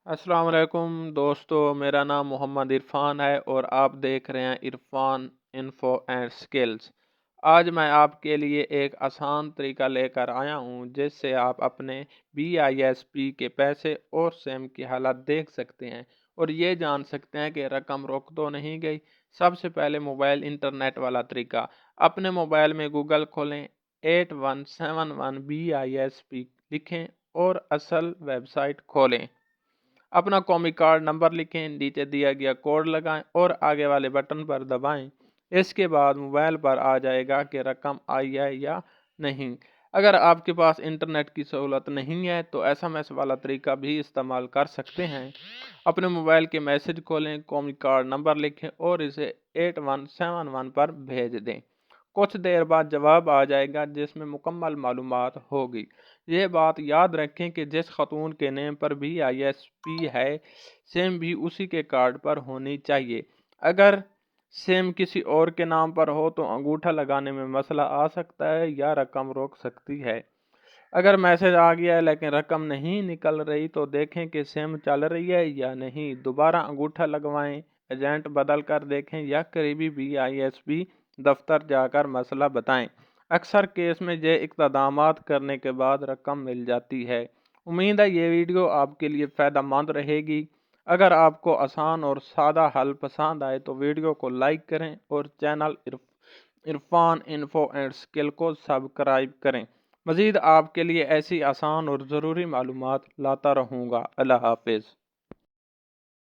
अस्सलाम वालेकुम दोस्तों, मेरा नाम मोहम्मद इरफान है और आप देख रहे हैं इरफान इन्फो एंड स्किल्स। आज मैं आपके लिए एक आसान तरीका लेकर आया हूं जिससे आप अपने BISP के पैसे और सेम की हालत देख सकते हैं और ये जान सकते हैं कि रकम रुक तो नहीं गई। सबसे पहले मोबाइल इंटरनेट वाला तरीका, अपने मोबाइल में गूगल खोलें, 8171 BISP लिखें और असल वेबसाइट खोलें। अपना कॉमी कार्ड नंबर लिखें, नीचे दिया गया कोड लगाएं और आगे वाले बटन पर दबाएं। इसके बाद मोबाइल पर आ जाएगा कि रकम आई है या नहीं। अगर आपके पास इंटरनेट की सहूलत नहीं है तो SMS वाला तरीका भी इस्तेमाल कर सकते हैं। अपने मोबाइल के मैसेज खोलें, कॉमी कार्ड नंबर लिखें और इसे 8171 पर भेज दें। कुछ देर बाद जवाब आ जाएगा जिसमें मुकम्मल मालूमात होगी। ये बात याद रखें कि जिस खातून के नेम पर BISP है, सेम भी उसी के कार्ड पर होनी चाहिए। अगर सेम किसी और के नाम पर हो तो अंगूठा लगाने में मसला आ सकता है या रकम रोक सकती है। अगर मैसेज आ गया है लेकिन रकम नहीं निकल रही तो देखें कि सिम चल रही है या नहीं। दोबारा अंगूठा लगवाएं, एजेंट बदल कर देखें या करीबी BISP दफ्तर जाकर मसला बताएं। अक्सर केस में ये इक़दामात करने के बाद रकम मिल जाती है। उम्मीद है ये वीडियो आपके लिए फ़ायदेमंद रहेगी। अगर आपको आसान और सादा हल पसंद आए तो वीडियो को लाइक करें और channel Irfan info and skill को सब्सक्राइब करें। मज़ीद आपके लिए ऐसी आसान और ज़रूरी मालूमात लाता रहूँगा। अल्लाह हाफिज़।